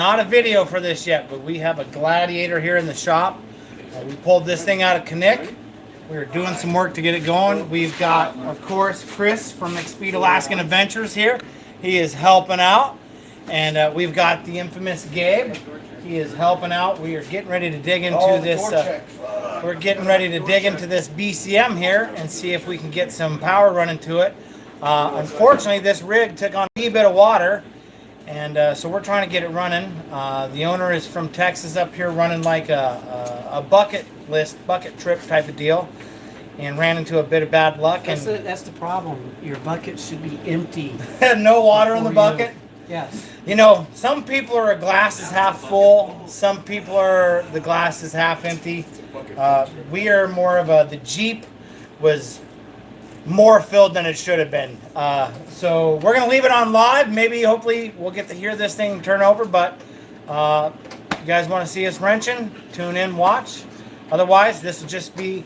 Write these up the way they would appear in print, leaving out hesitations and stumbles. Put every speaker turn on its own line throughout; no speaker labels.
Not a video for this yet, but we have a Gladiator here in the shop. We pulled this thing out of Knick. We're doing some work to get it going. We've got, of course, Chris from Speed Alaskan Adventures here. He is helping out. And we've got the infamous Gabe. He is helping out. We are getting ready to dig into this. We're getting ready to dig into this BCM here and see if we can get some power running to it. Unfortunately, this rig took on a wee bit of water. And so we're trying to get it running. The owner is from Texas up here running like a bucket trip type of deal, and ran into a bit of bad luck.
That's the problem. Your bucket should be empty.
No water in the bucket?
Yes.
You know, some people are glass is half full. Some people are the glass is half empty. We are more of the Jeep was more filled than it should have been. So we're going to leave it on live. Maybe, hopefully, we'll get to hear this thing turn over. But if you guys want to see us wrenching, tune in, watch. Otherwise, this will just be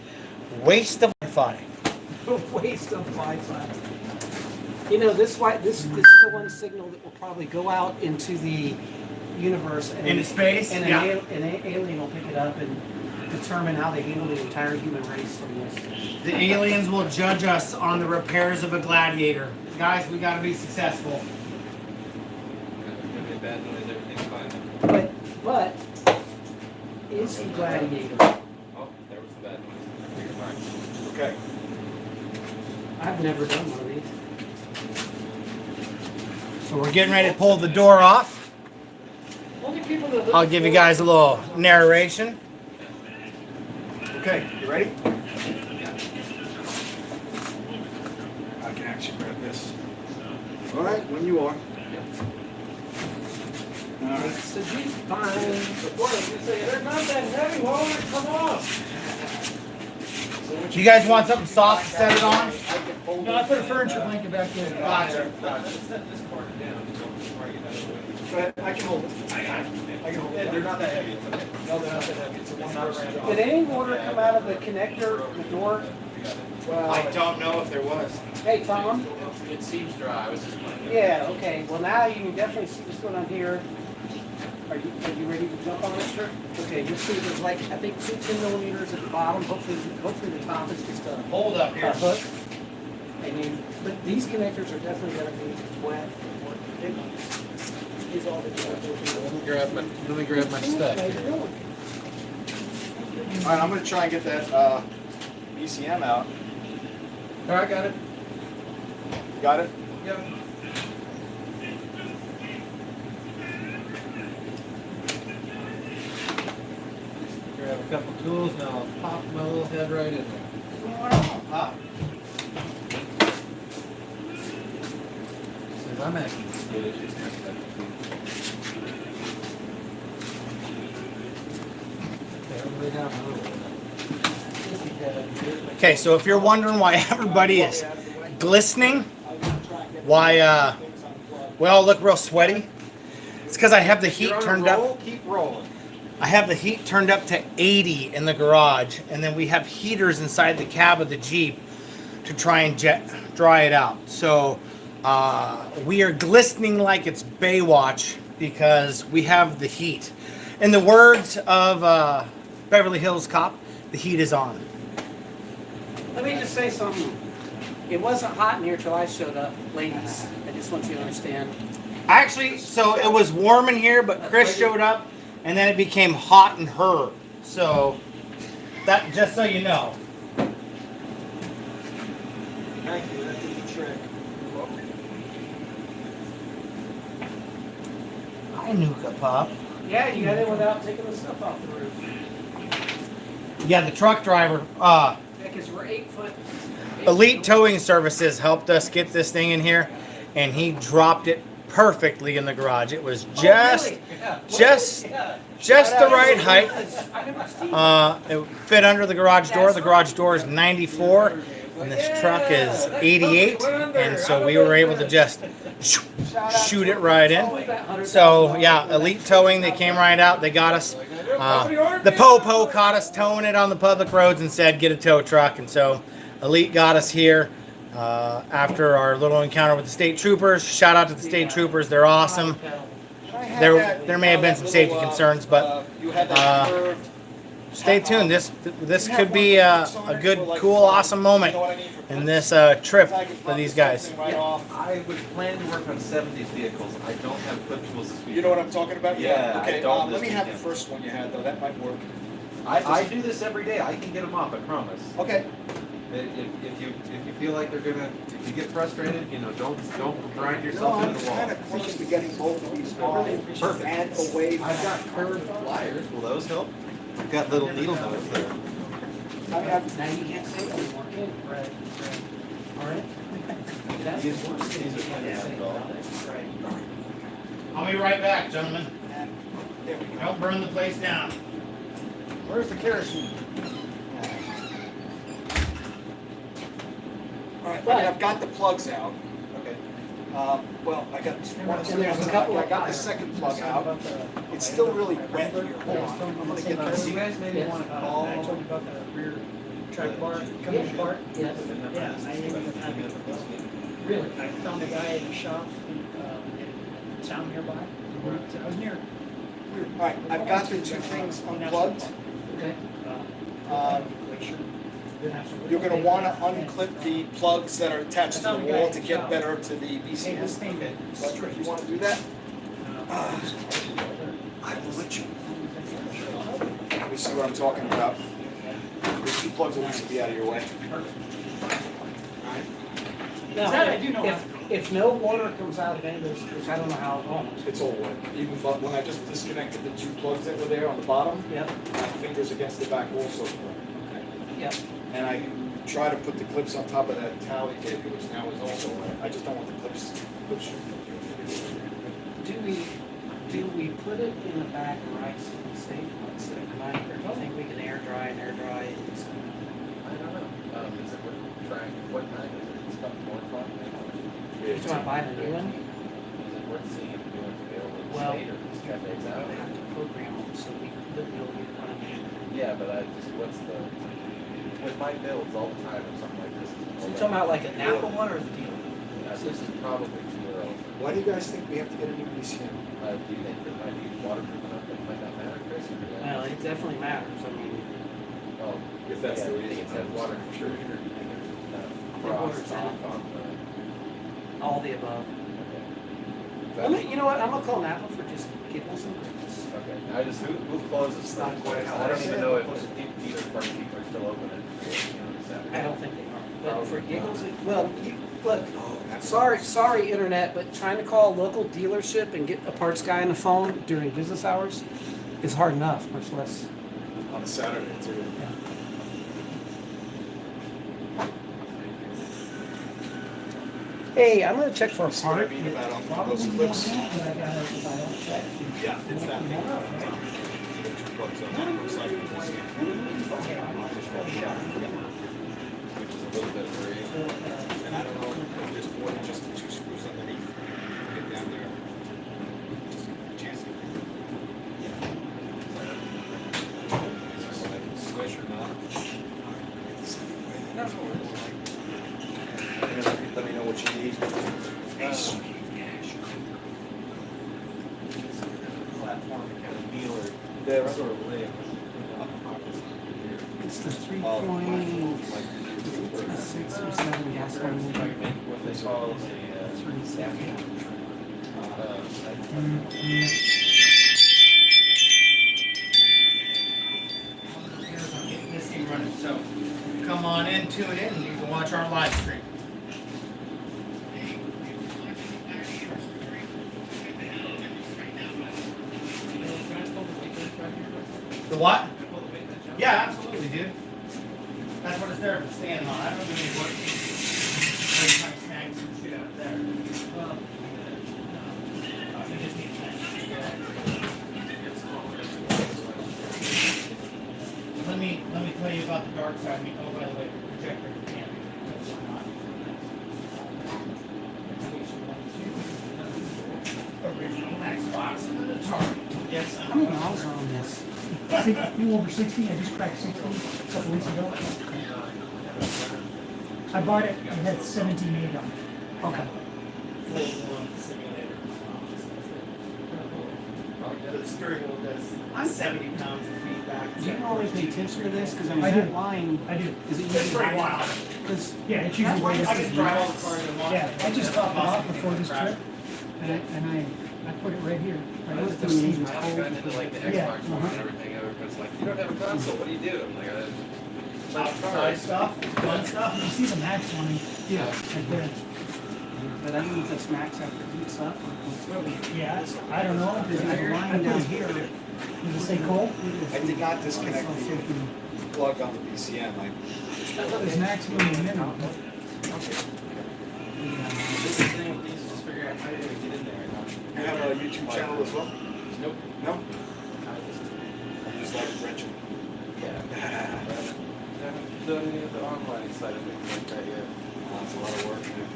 waste of Wi-Fi.
Waste of Wi-Fi. You know, this is the one signal that will probably go out into the universe. And
into space?
And an alien will pick it up and determine how they handle the entire human race from this.
The aliens will judge us on the repairs of a Gladiator. Guys, we got to be successful.
But is he Gladiator?
Oh, there was the bad noise.
Okay.
I've never done one of these.
So we're getting ready to pull the door off. I'll give you guys a little narration.
Okay, you ready? I can actually grab this. All right, when you are. All right.
So Jeep fine. They're not that heavy. Why won't it come off?
Do you guys want something soft to set it on?
No, I put a furniture blanket back there.
Gotcha.
But I can hold it. I can hold it. They're not that heavy. No, they're not that heavy. It's a one-hour.
Did any water come out of the connector, the door?
Well,
I don't know if there was.
Hey, Tom.
It seems dry. I was just wondering.
Yeah, okay. Well, now you can definitely see what's going on here. Are you ready to jump on it, sir? Okay, you'll see there's like, I think 10 millimeters at the bottom. Hopefully the top is just a
Hold up here.
hook. But these connectors are definitely going to be wet. Is all the
Let me grab my stuff here.
all right, I'm going to try and get that BCM out.
All right, got it.
Got it?
Yep. Grab a couple tools and I'll pop my little head right in there. Says I'm acting skittish. It's not that.
Okay, so if you're wondering why everybody is glistening, why we all look real sweaty, it's because I have the heat turned up.
Keep rolling.
I have the heat turned up to 80 in the garage, and then we have heaters inside the cab of the Jeep to try and dry it out. So we are glistening like it's Baywatch because we have the heat. In the words of Beverly Hills Cop, the heat is on.
Let me just say something. It wasn't hot in here till I showed up, ladies. I just want you to understand.
Actually, so it was warm in here, but Chris showed up, and then it became hot in her. So that, just so you know.
Thank you. That did the trick.
Hi, Nuka Pop.
Yeah, you got it without taking the stuff off the roof.
Yeah, the truck driver.
Yeah, because we're 8 foot.
Elite Towing Services helped us get this thing in here, and he dropped it perfectly in the garage. It was just the right height. It fit under the garage door. The garage door is 94, and this truck is 88, and so we were able to just shoot it right in. So yeah, Elite Towing, they came right out. They got us. The Po-Po caught us towing it on the public roads and said, get a tow truck. And so Elite got us here after our little encounter with the state troopers. Shout out to the state troopers. They're awesome. there may have been some safety concerns, but
you had that curved.
stay tuned. This could be a good, cool, awesome moment in this trip for these guys.
I was planning to work on 70s vehicles. I don't have clip tools this weekend.
You know what I'm talking about?
Yeah,
Okay.
I don't
Let
this
me have the
weekend.
first one you had though. That might work.
I do this every day. I can get them off. I promise.
Okay.
If you feel like they're gonna, if you get frustrated, you know, don't grind
No,
yourself
I'm
into the wall.
kind of close to getting both of these off
Perfect.
and away.
I've got curved pliers. Will those help? I've got little needle nose there.
I mean, now you can't say anymore. Right. All right. That's
These are kind of dull.
I'll be right back, gentlemen.
There we go.
Don't burn the place down.
Where's the kerosene?
All right. I mean, I've got the plugs out.
Okay.
Well, I got one.
And there's a couple
I got the second plug out. It's still really wet here. Hold on. I'm gonna get
So
this.
you guys maybe want to call.
I told you about the rear track bar coming apart.
Yes.
Yeah, I even really, I found a guy in the shop in town nearby. I was near.
All right. I've got the two things unplugged.
Okay.
Make sure.
You're going to want to unclip the plugs that are attached to the wall to get better to the
Hey, this
BCS.
thing that.
But if you want to do that, I will let you. Let me see what I'm talking about. The two plugs will be out of your way.
Now,
That I do know.
if no water comes out of any of those, which I don't know how long.
It's all wet. Even but when I just disconnected the two plugs that were there on the bottom,
Yep.
my fingers against the back also.
Yep.
And I try to put the clips on top of that tally cable, which now is also wet. I just don't want the clips.
Do we put it in the back right so it's safe? Let's say tonight, or do you think we can air dry and air dry?
I don't know. Is it worth trying? What time is it? It's about 4 o'clock.
You talking about buying a new one?
Is it worth seeing if you want to be able to
Well,
stay or just cafes
We
out?
have to program them so we wouldn't be able to get one.
Yeah, but I just, what's the, with my builds all the time or something like this.
So you're talking about like a Napa one or the deal?
This is probably 0.
Why do you guys think we have to get a new BCM?
Do you think that might be waterproof enough that it might not matter, Chris? Or
Well, it definitely matters. I mean,
Oh,
If that's the
yeah,
reason.
It's had water intrusion or anything,
water's
frost
in it.
on
all the above.
okay.
You know what? I'm gonna call Napa for just giggles and grins.
Okay, I just, who closes
It's
first?
not quite how
I don't
I
even
said
know
it.
if either party people are still open at, Saturday.
I don't think they are. But for giggles, well, look, sorry, internet, but trying to call a local dealership and get a parts guy on the phone during business hours is hard enough, much less.
On a Saturday too.
Hey, I'm gonna check for a
See what I
part.
mean about those clips?
But I got it if I don't check.
Yeah, it's that thing. The two plugs on that looks like it's-
Which is a little bit free.
And I don't know if there's more than just the two screws underneath. Get down there. Just a chance to get there. Swish or not? Let me know what you need.
Platform kind of kneel or
There.
sort of lay.
It's the 3.6
Oh,
or 7 gasoline.
What they call a,
3.7.
I'm getting this thing running, so come on in, tune in, and you can watch our live stream. The what? Yeah, absolutely, dude. That's what it's there for, standing on. I don't do any work. I'm trying to snag some shit out there. Well, we just need to Let me tell you about the dark side. Oh, by the way, the projector can't. That's not. Original Xbox and the Atari. Yes.
How many miles are on this?
You over 60, I just cracked 60 a couple weeks ago. I bought it, it had 17 8 on it.
Okay.
the steering wheel does 70 pounds of feedback.
Do you normally pay attention to this? Because I mean,
I
that
do.
line,
I do.
is it
It's
usually
pretty
high?
wild.
Because
Yeah, it's usually
That
way
line-
I
to
can drive all the cars in one.
Yeah, I just topped it off before this trip, and I put it right here. Right
I
with
was
the
doing
seams
these
cold.
Gotten into like the
Yeah,
Xbox One and everything. Everybody's like, you don't have a console. What do you do? I'm like,
Outside stuff, fun stuff.
You see the max one,
Yeah.
right there.
But I don't know if it's max after heats up.
Yeah, I don't know,
There's
because
a
I
line
put
down
it
here.
Does it say cold?
I did not disconnect the plug on the BCM.
There's maximum and minimum.
this is the thing with these is just figure out how you're gonna get in there.
You have a YouTube channel as well?
Nope.
No?
I just,
You just like wrenching.
yeah. I haven't done any of the online side of things like that yet.
That's a lot of work, man.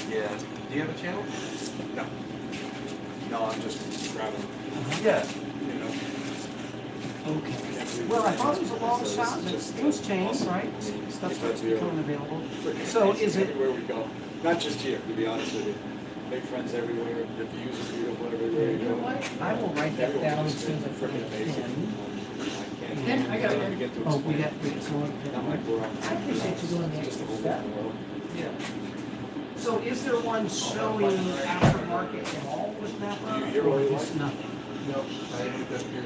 Yeah. Do you have a channel?
No. No, I'm just grabbing,
Yeah.
you know.
Okay. Well, I thought it was a long shot, but things change, right? Stuff starts becoming available. So is it,
Everywhere we go, not just here, to be honest with you. Make friends everywhere, the views are beautiful everywhere you go.
I will write that down as soon as I put
Freaking
it
amazing.
in.
Pen, I got a
to
pen.
get to
Oh, we
explain.
got some more.
Not like we're on.
I appreciate you doing the
Just a whole
extra step.
different world.
Yeah. So is there one showing aftermarket at all with Napa?
You hear what
Or
you
just
like?
nothing?
Nope. I moved up here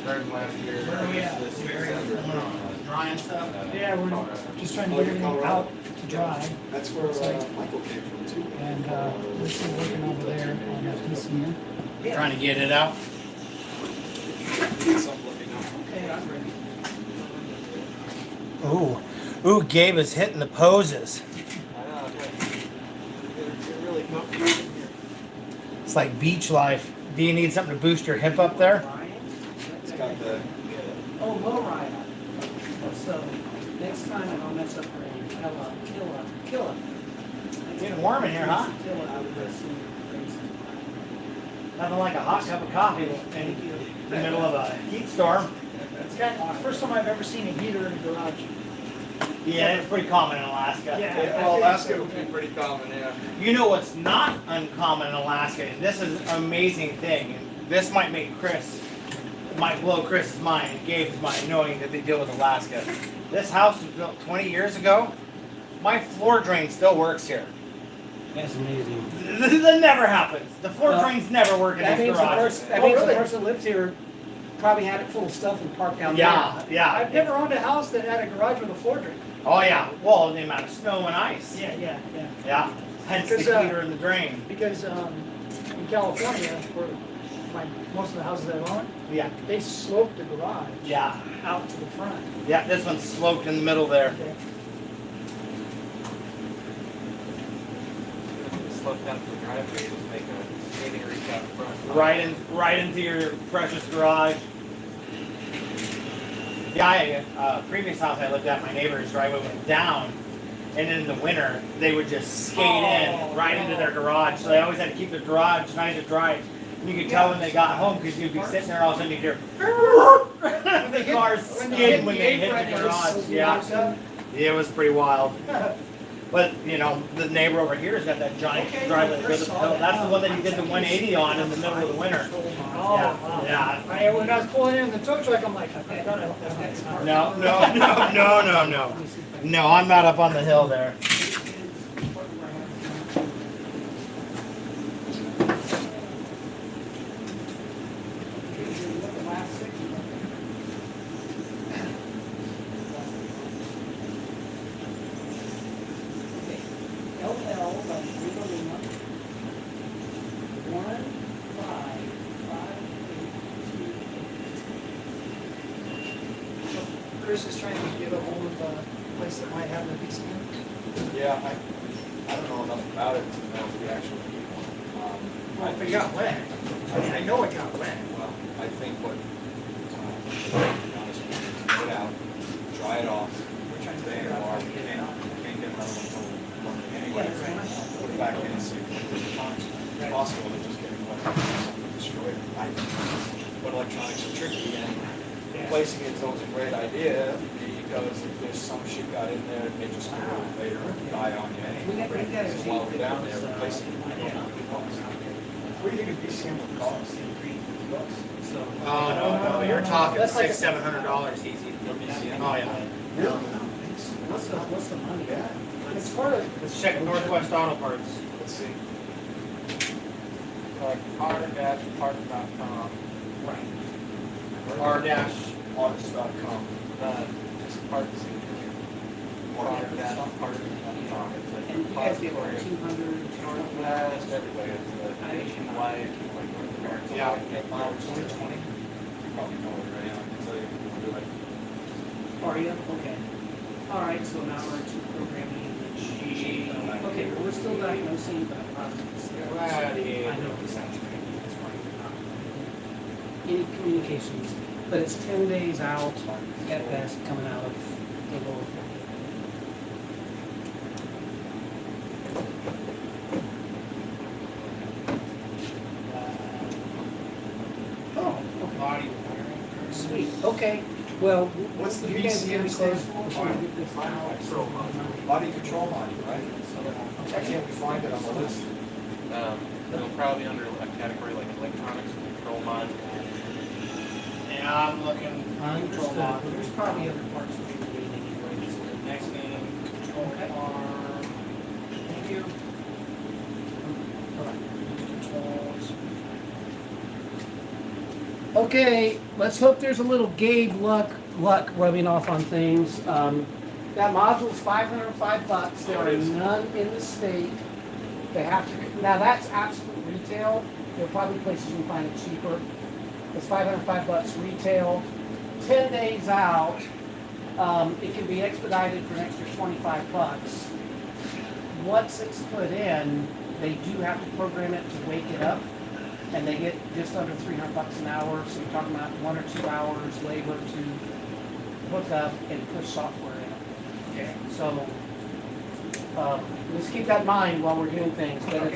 starting last year.
Where are we at?
this
Very
December.
drying stuff.
Yeah, we're
Colorado.
just trying to
Oh,
get
you're
everything
Colorado?
out to dry.
That's where Michael came from too.
And we're still working over there on that PCM.
Trying to get it out.
Something looking up.
Okay, I'm ready.
Ooh, Gabe is hitting the poses.
I know, okay. You're really
It's like beach life. Do you need something to boost your hip up there?
It's got the,
Oh, low ride. So next time I don't mess up rain. Kill up.
It's getting warm in here, huh?
Kill up. I would go see races.
Nothing like a hot cup of coffee in the middle of a heat storm.
It's got, first time I've ever seen a heater in a garage.
Yeah, it's pretty common in Alaska.
Yeah.
Well, Alaska would be pretty common, yeah.
You know what's not uncommon in Alaska, and this is an amazing thing, and this might make might blow Chris's mind, Gabe's mind, knowing that they deal with Alaska. This house was built 20 years ago. My floor drain still works here.
That's amazing.
That never happens. The floor
Well,
drains never work in
That
these
means the
garages.
person, that
Oh,
means the
really?
person that lived here probably had it full of stuff and parked down there.
Yeah.
I've never owned a house that had a garage with a floor drain.
Oh yeah. Well, the amount of snow and ice.
Yeah.
Yeah. Hence the
Because,
heater in the drain.
Because in California, where most of the houses I've owned,
Yeah.
they sloped the garage
Yeah.
out to the front.
Yeah. This one's sloped in the middle there.
Okay.
Slow down to the driveway, just make a skating rink out front.
Right into your precious garage. Yeah, previous house I lived at, my neighbor's driveway went down, and in the winter they would just skate in right into their garage. So they always had to keep their garage nice and dry. And you could tell when they got home because you'd be sitting there, all of a sudden you'd hear the cars skid when they hit the garage. Yeah, it was pretty wild. But you know, the neighbor over here has got that giant driveway that goes up the hill. That's the one that he did the 180 on in the middle of the winter.
Oh,
Yeah,
wow.
yeah.
When I was pulling in the tow truck, I'm like, okay, I thought that's hard.
No, no, I'm not up on the hill there.
LL by Rivalina. 15582.
Chris is trying to get a hold of a place that might have the PCM.
yeah, I don't know enough about it to know the actual people.
Well, if it got wet, I mean, I know it got wet.
Well, I think what, to be honest with you, is put it out, dry it off,
We're trying to
stay in
figure
the
out how
bar,
to
you
get it
can't
out.
get another one till Monday
Yeah,
anyway.
that's right.
Put it back in and see if it's possible to just get it wet, destroy it. But electronics are tricky, and replacing it is always a great idea, because if there's some shit got in there, it may just go later die on you anyway. So while we're down there, replacing it. What do you think a BCM would cost?
We're talking
That's like
$600-700 easy. Oh yeah.
What's the money? It's part of.
Let's check Northwest Auto Parts.
Let's see.
car-parts.com.
Right.
R-arts.com.
Just parts. Car-parts.com. It's like
And you guys get like
repository.
200.
That's everybody. It's the nationwide, like North America.
Yeah.
Model 2020.
You probably know it, right? I can tell you. Do it.
Are you? Okay. All right, so now we're to programming the G. Okay, well, we're still diagnosing, but I'm not.
Gladiator.
I know this sounds crazy. That's why any communications, but it's 10 days out at best coming out of the lower 40. Oh, okay.
Body wiring.
Sweet. Okay. Well,
What's the
you guys
VCM
getting
stand
close
for?
before we get this out.
Body control module, right? Why can't we find it on the list?
It'll probably under a category like electronics control module.
Yeah, I'm looking.
Control module. There's probably other parts that we need anyways.
Next name, control
Okay.
arm.
Thank you.
Controls.
Okay, let's hope there's a little Gabe luck rubbing off on things. That module's $505. There are none in the state. They have to. Now that's absolute retail. There are probably places you can find it cheaper. It's $505 retail. 10 days out. It can be expedited for an extra $25. Once it's put in, they do have to program it to wake it up. And they get just under $300 an hour, so you're talking about 1 or 2 hours labor to hook up and push software in. Okay. So just keep that in mind while we're doing things. But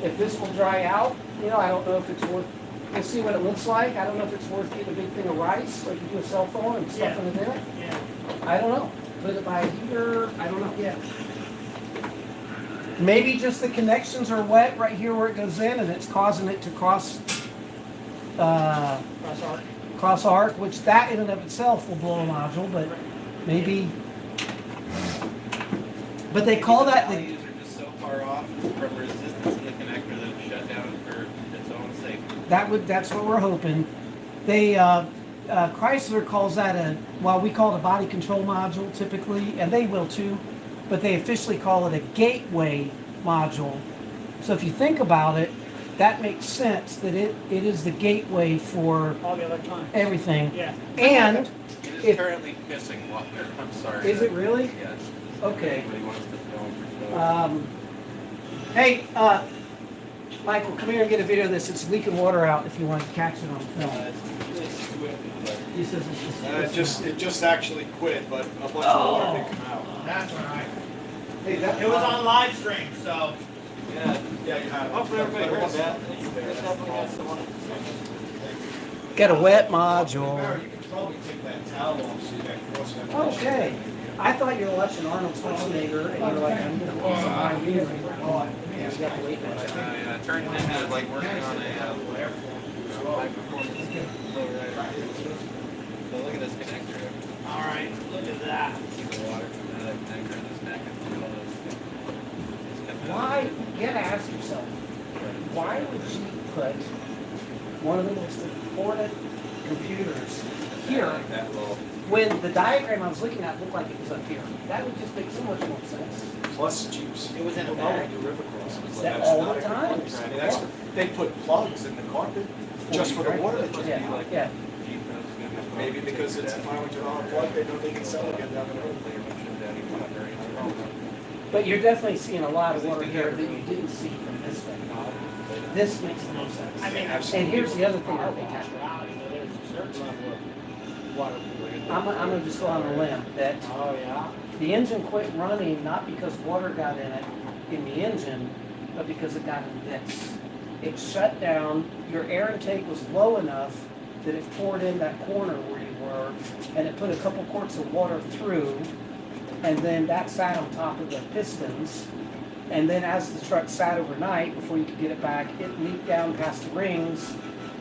if this will dry out, you know, I don't know if it's worth. We'll see what it looks like. I don't know if it's worth getting a big thing of rice, like you do a cell phone and stuffing it in it.
Yeah.
I don't know. Put it by a heater. I don't know. Yeah. Maybe just the connections are wet right here where it goes in, and it's causing it to cross arc, which that in and of itself will blow a module, but maybe. But they call that the.
values are just so far off from resistance in the connector that it's shut down for its own sake.
That's what we're hoping. They Chrysler calls that well, we call it a body control module typically, and they will too, but they officially call it a gateway module. So if you think about it, that makes sense that it is the gateway for
All the electronics.
everything.
Yeah.
And
It is
if
currently pissing water. I'm sorry.
is it really?
Yes.
Okay.
Anybody wants to film for
Hey, Michael, come here and get a video of this. It's leaking water out if you want to catch it on film. He says it's
It just actually quit, but a bunch of water did come out.
That's all right.
Hey, that,
It was on live stream, so.
Yeah, you had it.
Hopefully everybody
But it
heard
wasn't
that.
up there.
It's definitely got someone.
got a wet
Mary,
module.
you could probably take that towel off so you can cross that.
Okay. I thought you were watching Arnold Schwarzenegger and you were like, I'm going to watch some you got the weight bench.
Turned into like working on a high performance lowrider. So look at this connector.
All right, look at that.
Keep the water coming out of that connector in this neck and through all those.
Why, you gotta ask yourself, why would you put one of the most important computers here
That little.
when the diagram I was looking at looked like it was up here? That would just make so much more sense.
Plus Jeeps.
It was in a
People know
bag.
we do river crossings.
Is that
That's
all
not
the
a
time?
complaint. I mean, they put plugs in the carpet just for the water that just be
Yeah,
like.
yeah.
Maybe because it's a $500 plug, they know they can sell it again down the road.
But you're definitely seeing a lot of water here that you didn't see from this thing. This makes the most sense.
I mean,
And here's the other thing I think happened.
There's a certain level of water cooling.
I'm gonna just go on a limb that
Oh, yeah?
the engine quit running not because water got in it, in the engine, but because it got in this. It shut down, your air intake was low enough that it poured in that corner where you were, and it put a couple quarts of water through, and then that sat on top of the pistons. And then as the truck sat overnight, before you could get it back, it leaked down past the rings,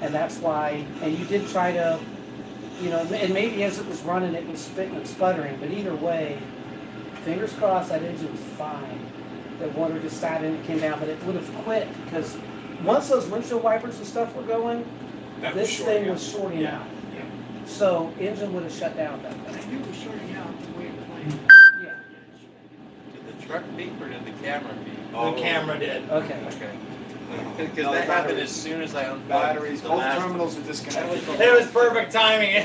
and that's why, and you did try to you know, and maybe as it was running, it was spitting and sputtering. But either way, fingers crossed that engine was fine. The water just sat in and came down, but it would have quit because once those windshield wipers and stuff were going,
That was
this
shorting
thing
out.
was shorting
Yeah.
out. So engine would have shut down at that
I
point.
knew it was shorting out the way it was playing.
Yeah.
Did the truck beep or did the camera beep?
Oh.
The camera did.
Okay.
Okay.
No,
Because
the
that happened
batteries-
as soon as I unplugged
Batteries,
the
both
last
terminals are disconnected.
It was perfect timing.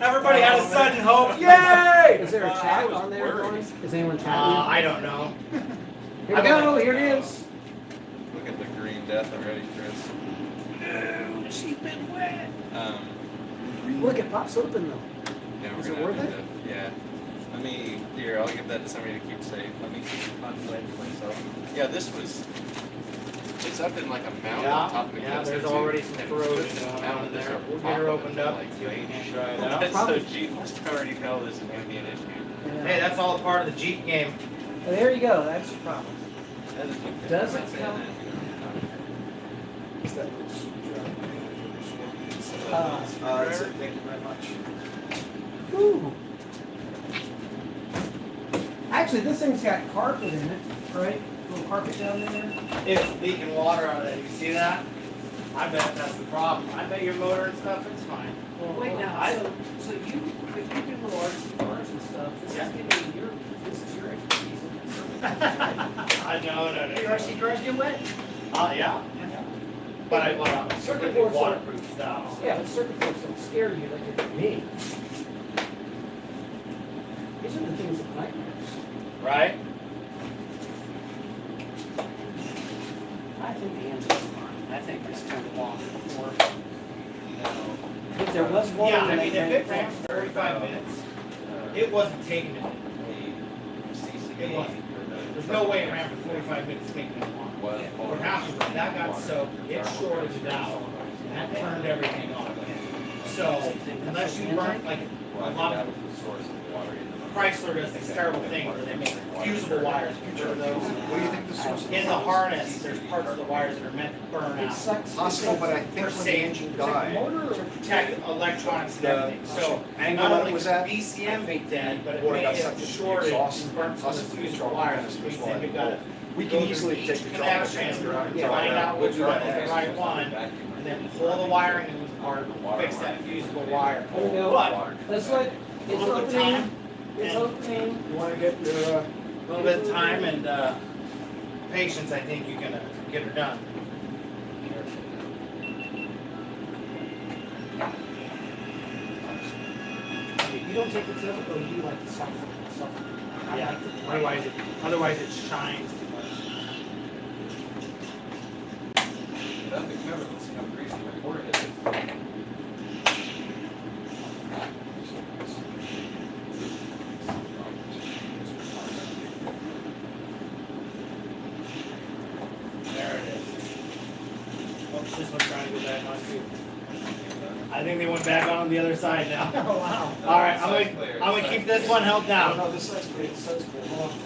Everybody had a sudden hope. Yay!
Is there a
I
chat
was
on there,
worried.
Lawrence? Is anyone chatting?
I don't know.
Here we go. Here it is.
Look at the green death already, Chris.
No, she's been wet.
Look, it pops open though.
Yeah, we're
Is it
gonna
worth
have
it?
to- yeah. Let me, here, I'll give that to somebody to keep safe. Let me keep contemplate for myself. Yeah, this was, it's up in like a mountain on top of the
Yeah, there's
cliffs,
already
too.
some
And
corrosion
it's
going
mountain
on in
just
there.
on
We'll
top
get her
of it,
opened
so,
up.
like,
See if we
veins.
can dry it out.
So
Probably.
Jeep must already know this is gonna be an issue.
Yeah.
Hey, that's all part of the Jeep game.
Well, there you go. That's your problem.
That is okay.
Does
I'm
it
not saying
count?
that.
Is that- That's it. Thank you very much.
Whew. Actually, this thing's got carpet in it, right? Little carpet down in there.
It's leaking water out of it. You see that? I bet that's the problem. I bet your motor and stuff, it's fine.
Wait now,
I-
so you, if you do little RC cars and stuff, this is gonna be your, this is your expertise.
I know, no,
Your RC cars get wet?
Yeah. But I want to
Circuit
really
boards are-
waterproof stuff.
Yeah, the circuit boards don't scare you like they do me. These are the things that nightmares.
Right?
I think the engine's fine. I think it's turned it off before. If there was one.
Yeah, I
when
mean,
they
if
ran
it ran for 45 minutes, it wasn't taking it. It wasn't. There's no way it ran for 45 minutes taking it long. What happened was that got soaked, it shorted it out, and that turned everything on. So, unless you burn, like, a lot of Chrysler does this terrible thing where they make fusible wires. Picture of those.
What do you think the source of the
In the harness, there's parts of the wires that are meant to burn
It
out
sucks.
Possible, but I think
For
when the
safety.
engine
It's like
died,
motor
to
or
protect electronics and
The
everything. So,
angle
not
that
only
it was
was
at,
BCM be dead, but it
water
may
got
have
sucked into the
shorted
exhaust,
and burnt some of
possibly
the fusible
control
wires.
mechanism
We
as
said we
well.
gotta
we
go
can
through
easily
each
take the control
connection,
mechanism around and
find out which
we'll
one
try
is the
that.
right one, and then pull the wiring apart, fix that fusible wire.
There we go.
But
Let's let,
a
it's
little bit of
opening,
time,
it's
and
opening.
You wanna get your,
a little bit of time and patience, I think you can get her done.
You don't take the tip, or you like the soft? I
Yeah.
like the
Otherwise it shines too much.
That big camera looks kind of crazy. My forehead is.
There it is. Oh, this one's trying to go back on too. I think they went back on the other side now.
Oh, wow.
All right, I'm gonna keep this one held
no,
down.
no, this side's clear, this side's clear. Hold on.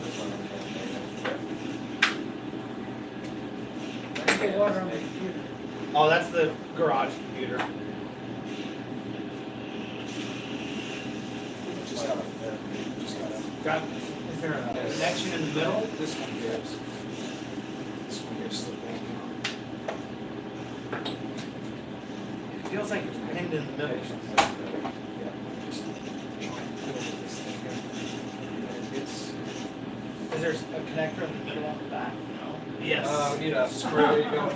Okay, water on the computer.
Oh, that's the garage computer.
Just got up there, just got up.
Got, is there a connection in the middle?
This one here is, this one here is slipping.
It feels like it's pinned in the middle.
Yeah, just trying to fiddle with this thing here. It's,
Is there a connector in the middle on the back? No. Yes.
We need a
screw, there you go.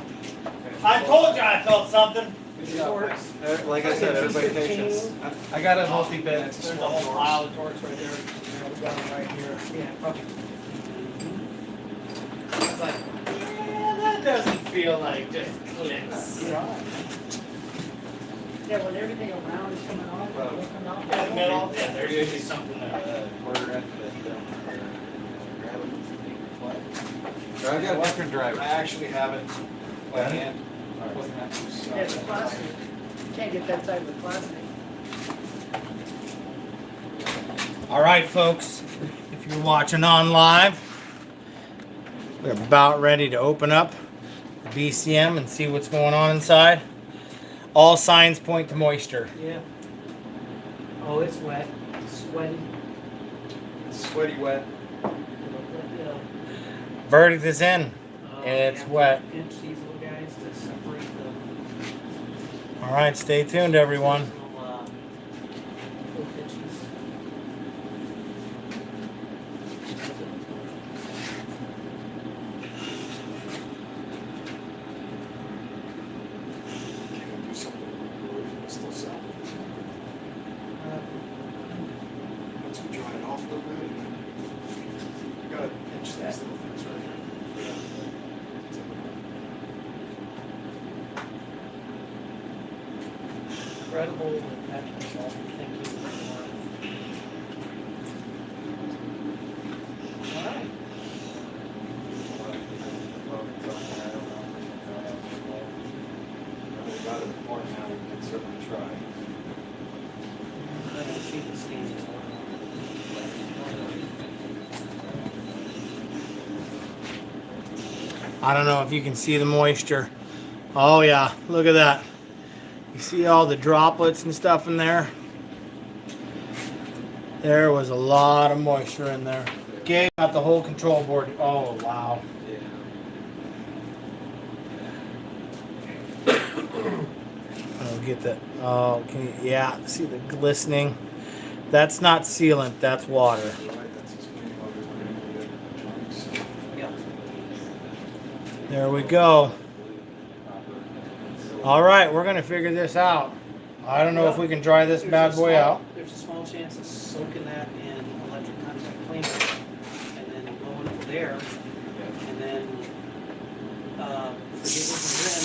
I told you I felt something.
Good job, guys.
Like I said, everybody patience. I got a multi-bit.
That's a
There's a
small
whole
source.
pile of torch right there. Yeah, we got it right here.
Yeah, probably.
I was like, yeah, that doesn't feel like just clicks.
Yeah, when everything around is coming off, it's coming off.
In the middle, yeah, there's usually something there.
Drive that different
I
driver.
actually have it by hand. Wasn't that too
Yeah, it's plastic. You can't get that type of plastic.
All right, folks, if you're watching on live, we're about ready to open up the BCM and see what's going on inside. All signs point to moisture.
Yeah. Oh, it's wet, sweaty.
Sweaty wet.
Yeah.
Verdict is in.
Oh,
It's
yeah.
wet.
Pinch these little guys to separate the
All right, stay tuned, everyone.
little pinches.
Can we do something with the still sell? Once we dry it off a little bit. You gotta pinch these little things right here.
Incredible that that was all thinking before. All right.
We got it before now, we can certainly try.
I don't see the standing order.
I don't know if you can see the moisture. Oh yeah, look at that. You see all the droplets and stuff in there? There was a lot of moisture in there. Gabe got the whole control board. Oh wow. I'll get that. Oh, can you? Yeah, see the glistening. That's not sealant. That's water.
Right, that's explaining why we're going to do electronics.
Yeah.
There we go. All right, we're gonna figure this out. I don't know if we can dry this bad boy out.
There's a small chance of soaking that in electric contact cleaner and then going over there and then forget what the rim.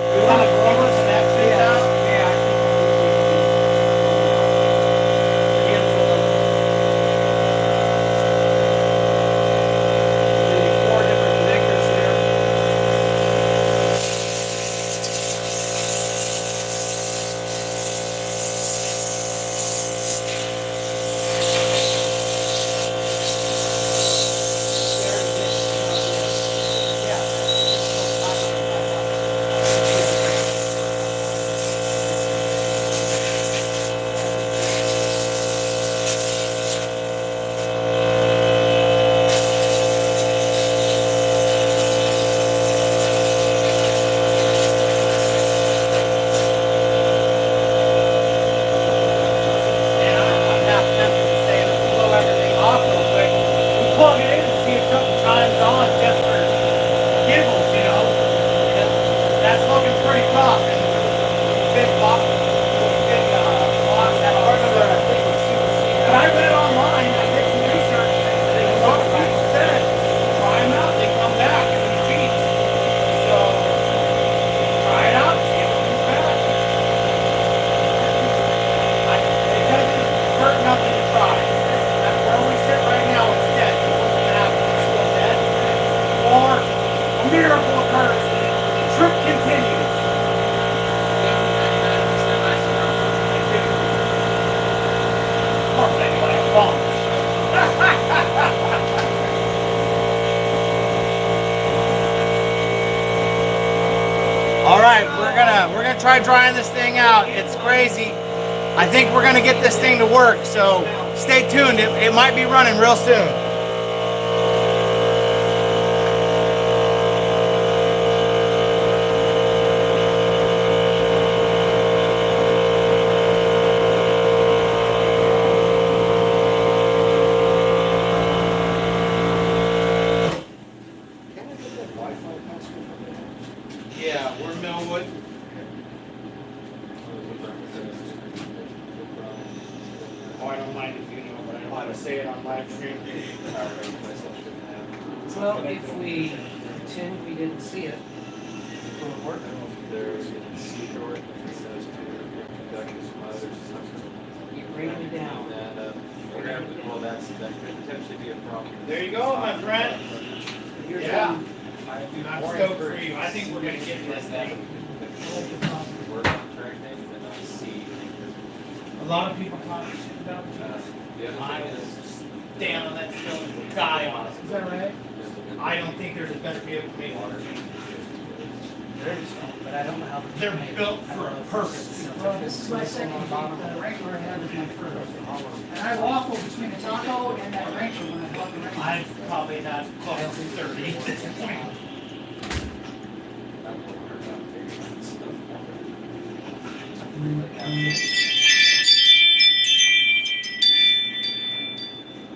We want to go over some X-rays out?
Maybe 4 different connectors there.
And I'm half tempted to say, let's blow everything off real quick. We plug it in and see if something chimes on just for giggles, you know? Because that's looking pretty tough. And those big blocks that are there, I think was super sealed. But I read online, I did some research, and a lot of people said, try them out, they come back and we beat. So, try it out, see if it comes back. It doesn't hurt nothing to try. That's where we sit right now, it's dead. So what's gonna happen? It's still dead? Or a miracle occurs and the trip continues. Of course, anybody wants. All right, we're gonna try drying this thing out. It's crazy. I think we're gonna get this thing to work. So stay tuned. It might be running real soon.
Can I get that Wi-Fi password from there?
Yeah, we're Millwood.
Or was it-
Oh, I don't mind if you know, but I don't. say it on live stream.
Well, if we pretend we didn't see it, will it work?
There's a C door that says to conduct some others.
You're bringing it down.
Well, that could potentially be a problem.
There you go, my friend.
You're
Yeah.
done.
I'm stoked for you. I think we're gonna get this thing.
Work on correct thing, and then on C.
A lot of people talk shit about
The other
I
thing
will
is,
stand on that still and die on it.
Is that right?
I don't think there's a better vehicle made.
There is, but I don't know how
They're built for a purpose.
Well, this is my second Jeep. The Wrangler I have is my first. And I waffle between the Tahoe and that Wrangler when I bought the Wrangler.
I've probably had close to 30 at this point.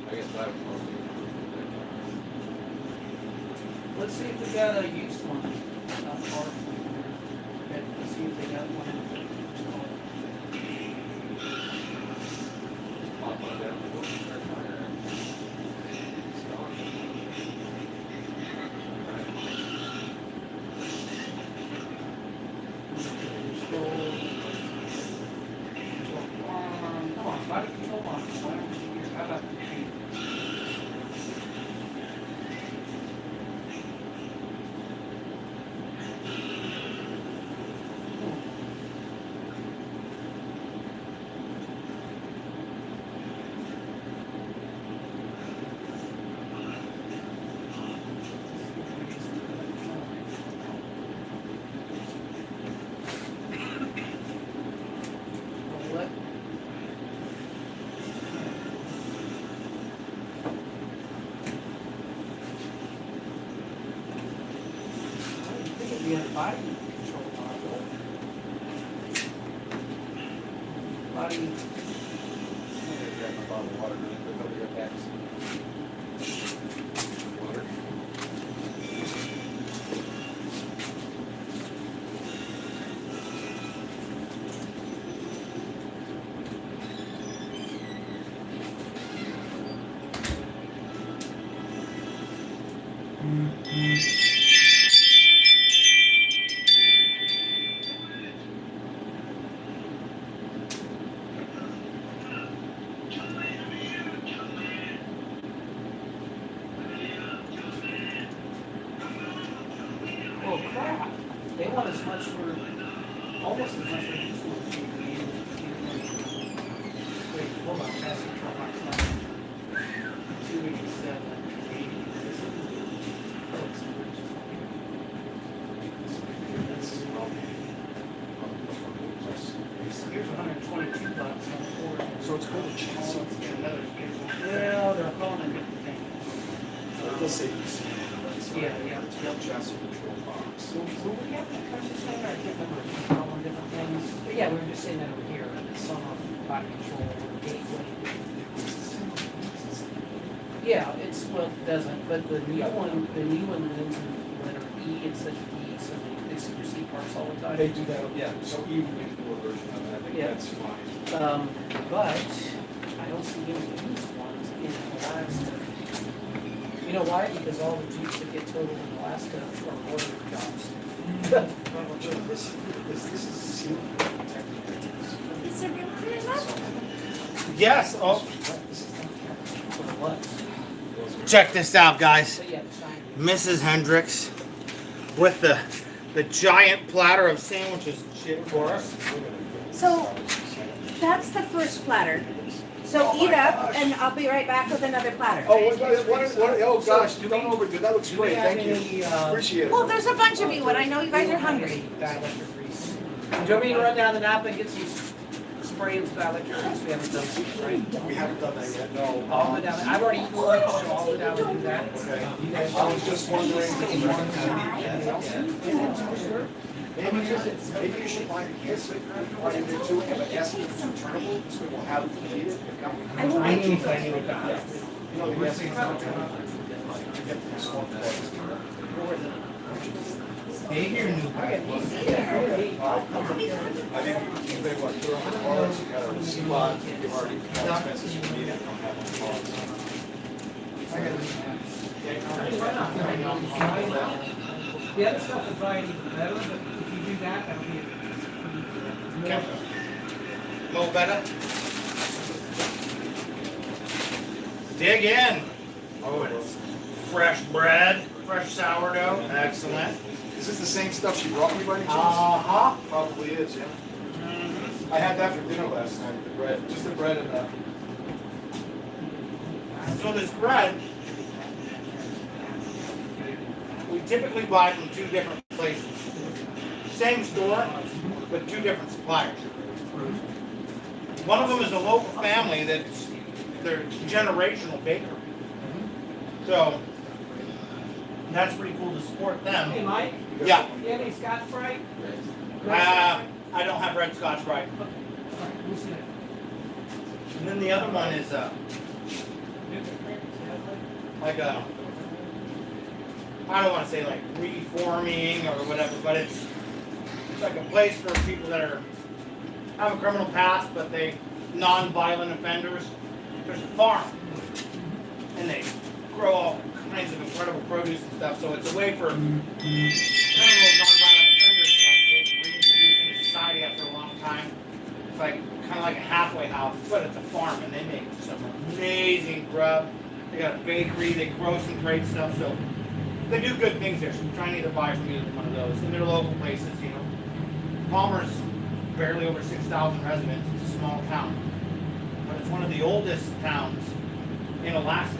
I guess that would probably.
Let's see if we got a used one. Not far from here. Let's see if they got one. Come on, body control on. How about what? I think it'd be a body control module. Body.
Grab my bottle of water really quick over your backs. Water.
Oh crap! They want as much for, almost as much for this one. Wait, hold on, that's control box now. 287. Oh, it's the original. Here's 122 bucks on Ford.
So it's called a chassis.
Well, they're calling it different things.
Let's say PC.
Yeah.
It's called chassis control box.
Will we have that conscious thing, or I can't remember, if we call them different things? But yeah, we were just saying that over here, some of body control or gateway. Yeah, it's, well, it doesn't, but the new one ends in letter E instead of D, so they see your C parts all the time.
They do that, yeah, so even we can do a version of it, I think
Yeah.
that's fine.
But I don't see any used ones in Alaska. You know why? Because all the Jeeps that get totaled in Alaska are border jobs.
This is sealed technically.
Is there room for that?
Yes. Oh,
This is not
For the what?
check this out, guys.
But yeah, the shiny.
Mrs. Hendricks with the giant platter of sandwiches and shit for us.
So that's the first platter. So eat up, and I'll be right back with another platter.
Oh gosh, don't overdo, that looks
Do
great,
we have
thank you.
any,
Appreciate it.
Well, there's a bunch of you, and I know you guys are hungry.
dielectric grease? Do you want me to run down the Napa and get some spray and dielectric grease? We haven't done, right?
We haven't done that yet, no.
I'll go down, I've already eaten lunch, so I'll go down and do that.
Okay.
You guys
I was just wondering, maybe you should buy a gas while you're there too, and the gas is returnable, so we'll have it if needed.
I will
I
make
knew
you.
I knew about it.
You know, the gas is returnable. You get the swap gas.
Hey, here, new guy.
I think you pay what, $200, you got a receipt, you've already got expenses for me, I don't have one.
The other stuff will dry even better, but if you do that, that'll be more.
Okay. A little better. Dig in. Oh, it's fresh bread, fresh sourdough. Excellent.
Is this the same stuff she brought me by any chance?
Uh-huh.
Probably is, yeah. I had that for dinner last night, the bread, just the bread and the.
So this bread, we typically buy from two different places. Same store, but two different suppliers. One of them is a local family that's their generational bakery. So that's pretty cool to support
Hey,
them.
Mike,
Yeah.
you have any Scotch Brite?
I don't have red Scotch right.
We'll see.
And then the other one is like a, I don't want to say like reforming or whatever, but it's like a place for people that have a criminal past, but they non-violent offenders. There's a farm, and they grow all kinds of incredible produce and stuff. So it's a way for criminal non-violent offenders to like get reintroduced into society after a long time. It's like kind of like a halfway house, but it's a farm, and they make some amazing grub. They got a bakery, they grow some great stuff, so they do good things there. So we're trying to either buy from either one of those. And they're local places, you know. Palmer's barely over 6,000 residents. It's a small town, but it's one of the oldest towns in Alaska.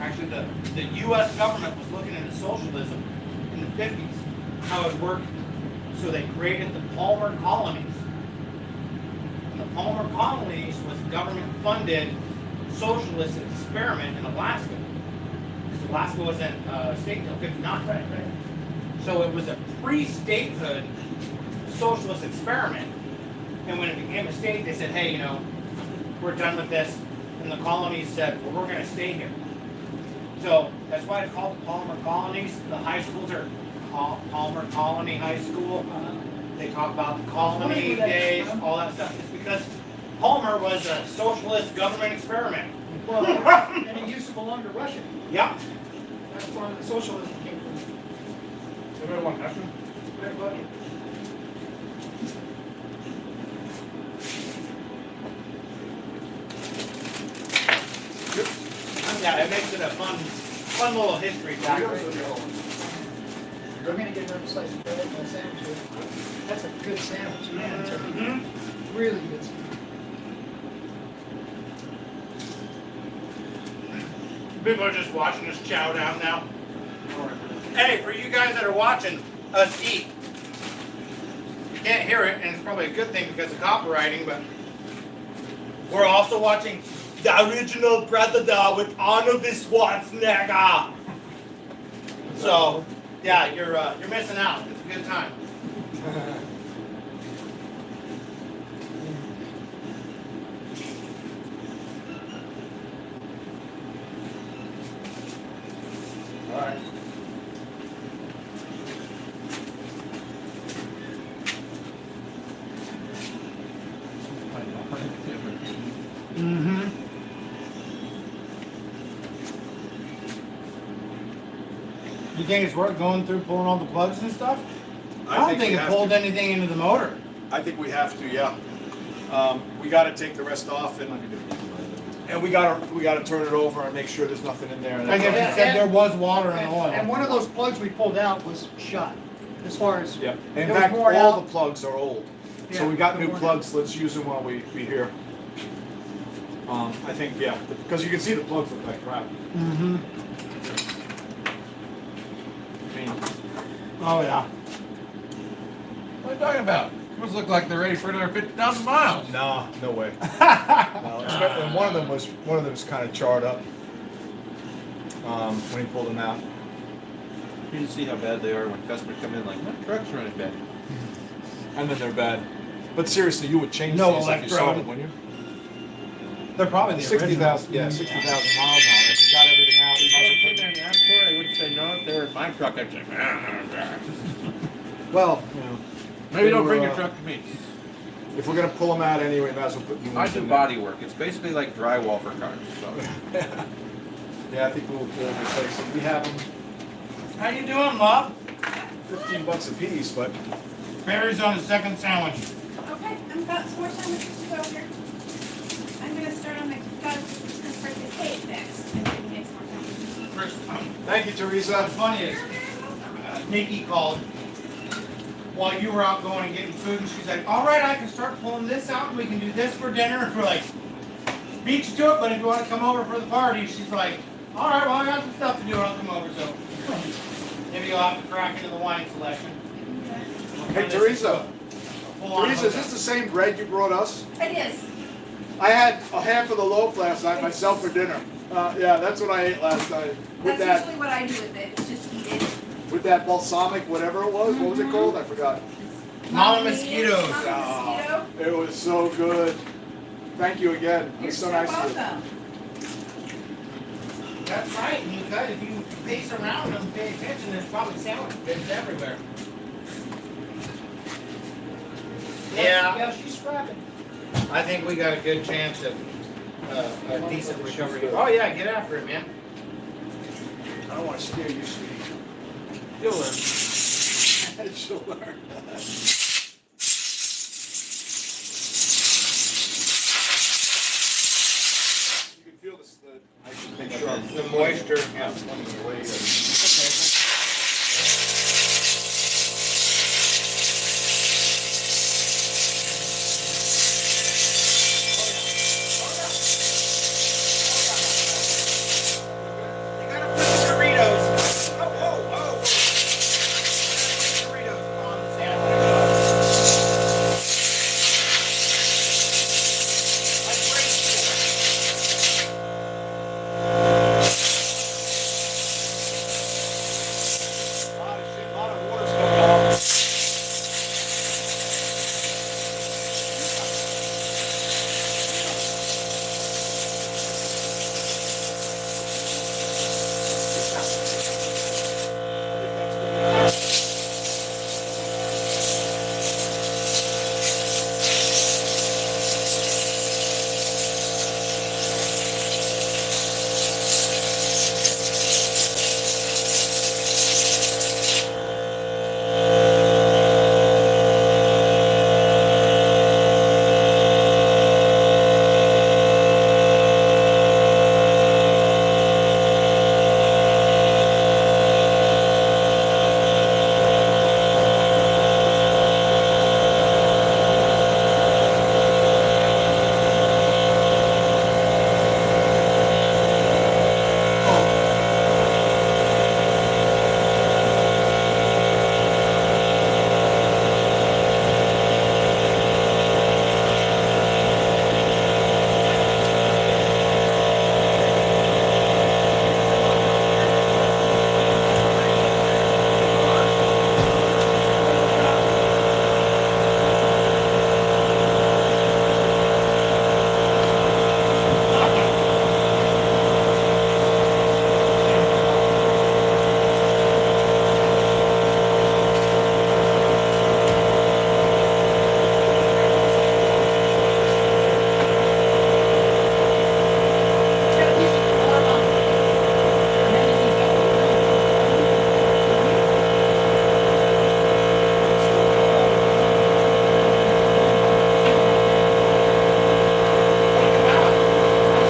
Actually, the U.S. government was looking into socialism in the 50s, how it worked. So they created the Palmer colonies. And the Palmer colonies was a government-funded socialist experiment in Alaska. Because Alaska wasn't a state until 59. Right. So it was a pre-statehood socialist experiment. And when it became a state, they said, hey, you know, we're done with this. And the colonies said, well, we're going to stay here. So that's why it's called the Palmer colonies. The high schools are Palmer Colony High School. They talk about the colony days, all that stuff. It's because Palmer was a socialist government experiment.
Well, and it used to belong to Russia.
Yeah.
That's where the socialism came from.
Anybody want mushroom?
Yeah, it makes it a fun little history factor.
I'm gonna get another slice of bread and a sandwich. That's a good sandwich, man. It's a
Mm-hmm.
really good sandwich.
People are just watching us chow down now. Hey, for you guys that are watching us eat, you can't hear it, and it's probably a good thing because of copywriting, but we're also watching the original Predator with Arnold Schwarzenegger. So, yeah, you're missing out. It's a good time. All right. Mm-hmm. You think it's worth going through pulling all the plugs and stuff? I don't think
we
it
have
pulled
to.
anything into the motor.
I think we have to, yeah. We got to take the rest off, and we got to turn it over and make sure there's nothing in there.
I guess you said there was water and oil.
And one of those plugs we pulled out was shot, as far as.
Yeah.
There
In
was
fact,
more
all
out.
the plugs are old. So
Yeah,
we got
the
new
one-
plugs. Let's use them while we here. I think, yeah, because you can see the plugs look like crap.
Mm-hmm.
I mean,
Oh, yeah.
What are you talking about? Those look like they're ready for another 50,000 miles.
no way. No, and one of them was kind of charred up when he pulled them out.
You can see how bad they are when customers come in like, my truck's running bad.
And then they're bad. But seriously, you would change
No
these if you saw
electrode.
them, wouldn't you?
They're probably the
60,000, yeah, 60,000 miles on it. You got everything out. You might as well put-
I would say no if they were my truck. I'd say,
Well, you know,
maybe don't
They
bring
were,
your truck to me.
if we're gonna pull them out anyway, might as well put new
I
ones
do
in there.
body work. It's basically like drywall for cars. So.
Yeah, I think we'll replace them. We have them.
How you doing, love?
$15 a piece, but
Mary's on his second sandwich.
Okay, I've got some more sandwiches to go here. I'm gonna start on the, gonna start the cake next, and then make some more sandwiches.
First,
thank you, Teresa.
what's funny is, Nikki called while you were out going and getting food, and she's like, all right, I can start pulling this out, and we can do this for dinner. And we're like, beat you to it, but if you want to come over for the party, she's like, all right, well, I got some stuff to do, I'll come over. So maybe you'll have to crack into the wine selection.
Hey, Teresa.
Full-on
Teresa, is
hookup.
this the same bread you brought us?
It is.
I had a half of the loaf last night myself for dinner. Yeah, that's what I ate last night. With
That's
that,
usually what I do with it, it's just eat it.
with that balsamic, whatever it was. What was it called? I forgot.
Mama Mosquitoes.
Mama Mosquito.
It was so good. Thank you again.
You're
It's
so
so nice of you.
welcome.
That's right, and you guys, if you pace around and pay attention, there's probably sandwich bits everywhere. Yeah,
Yeah, she's scrapping.
I think we got a good chance of a decent recovery. Oh yeah, get after it, man.
I don't want to scare you, sweetie.
You'll learn.
She'll learn. You can feel this. I should make sure I'm
The moisture, yeah.
pulling away.
You gotta put the Doritos. Oh. Doritos on the sandwich. Like crazy.
A lot of shit, a lot of water's coming off.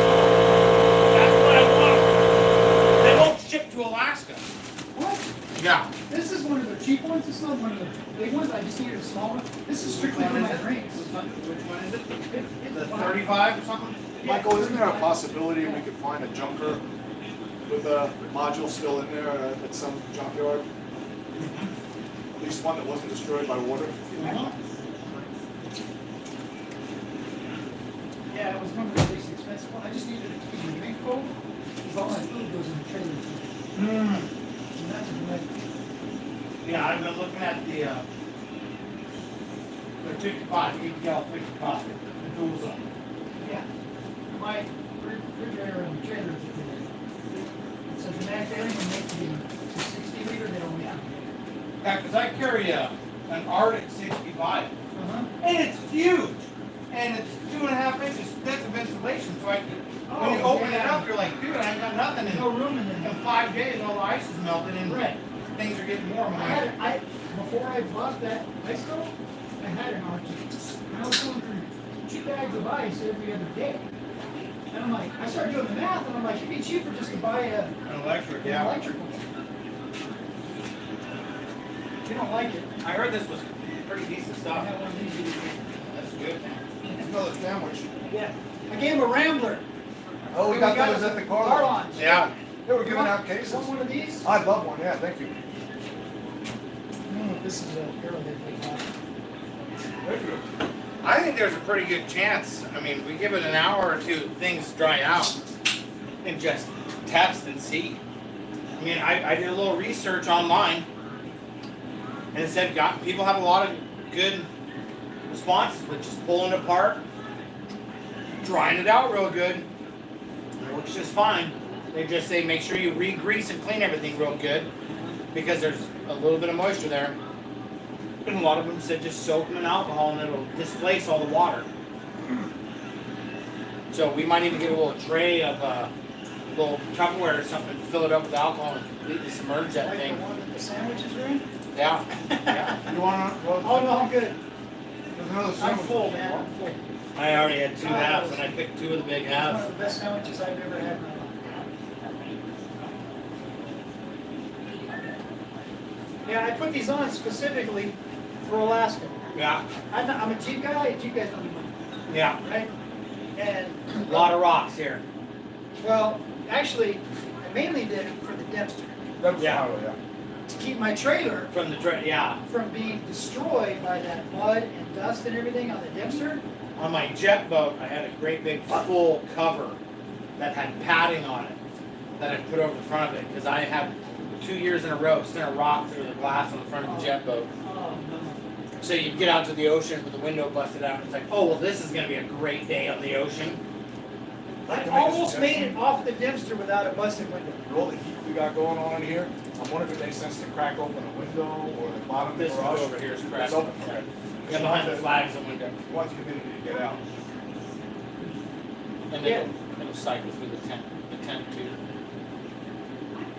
That's what I want. They won't ship to Alaska.
What?
Yeah.
This is one of the cheap ones, it's not one of the big ones, I just needed a small one. This is strictly for my drinks.
Which one is it?
It's
The
fine.
35 or something?
Michael, isn't there a possibility we could find a junker with a module still in there at some junkyard? At least one that wasn't destroyed by water?
Yeah, it was one of the least expensive one, I just needed it to keep the drink cold, because all my food goes in the trailer. And that's a good.
Yeah, I've been looking at the 55, 8 55, the dual zone.
Yeah. My refrigerator and trailer is a good. It's a max, everything makes the 60 liter, they don't have.
Yeah, because I carry an Arctic 65,
Uh-huh.
and it's huge, and it's 2.5 inches thick of insulation. So when you
Oh,
open it
yeah.
up, you're like, dude, I ain't got nothing in
No room in
In
there.
5 days, all the ice is melted, and
Right.
things are getting warm.
Before I bought that ice stove, I had an Arctic. And I was going through 2 bags of ice every other day. And I'm like, I started doing the math, and I'm like, it'd be cheaper just to buy
An electric,
an
yeah.
electric one. If you don't like it,
I heard this was pretty decent
I
stuff.
have one of these.
That's good.
Another sandwich.
Yeah. I gave him a Rambler.
Oh, we got those at the car lot.
launch.
Yeah.
They were giving out cases.
Want one of these?
I'd love one, yeah, thank you.
This is a Arrowhead big one.
Thank you.
I think there's a pretty good chance. I mean, we give it an hour or two, things dry out, and just test and see. I mean, I did a little research online, and it said people have a lot of good responses with just pulling it apart, drying it out real good. It works just fine. They just say make sure you re-grease and clean everything real good because there's a little bit of moisture there. And a lot of them said just soak them in alcohol and it'll displace all the water. So we might even get a little tray of little Tupperware or something, fill it up with alcohol and completely submerge that
Like
thing.
the one that the sandwiches are in?
Yeah. Yeah.
You want to?
Oh, no, I'm good.
There's another
I'm
sandwich.
full, man. I'm full.
I already had 2 halves and I picked 2 of the big
It's one
halves.
of the best sandwiches I've ever had in my life. Yeah, I put these on specifically for Alaska.
Yeah.
I'm a Jeep guy. Jeep guys don't need money,
Yeah.
right? And
A lot of rocks here.
well, actually, I mainly did it for the Dempster
That's
Yeah.
how, yeah.
to keep my trailer
From the yeah.
from being destroyed by that mud and dust and everything on the Dempster.
On my jet boat, I had a great big full cover that had padding on it that I put over the front of it because I had 2 years in a row sent a rock through the glass on the front of the jet boat.
Oh no!
So you get out to the ocean with the window busted out. And it's like, oh well, this is going to be a great day on the ocean.
I almost made it off the Dempster without a busted window.
With all the heat we got going on in here, I'm wondering if it makes sense to crack open a window or the bottom of the
This
garage.
one over here is
It's
cracked.
open, okay.
Yeah, behind the flags and window,
We want the humidity to get out.
and
Yeah.
it'll cycle through the tent too.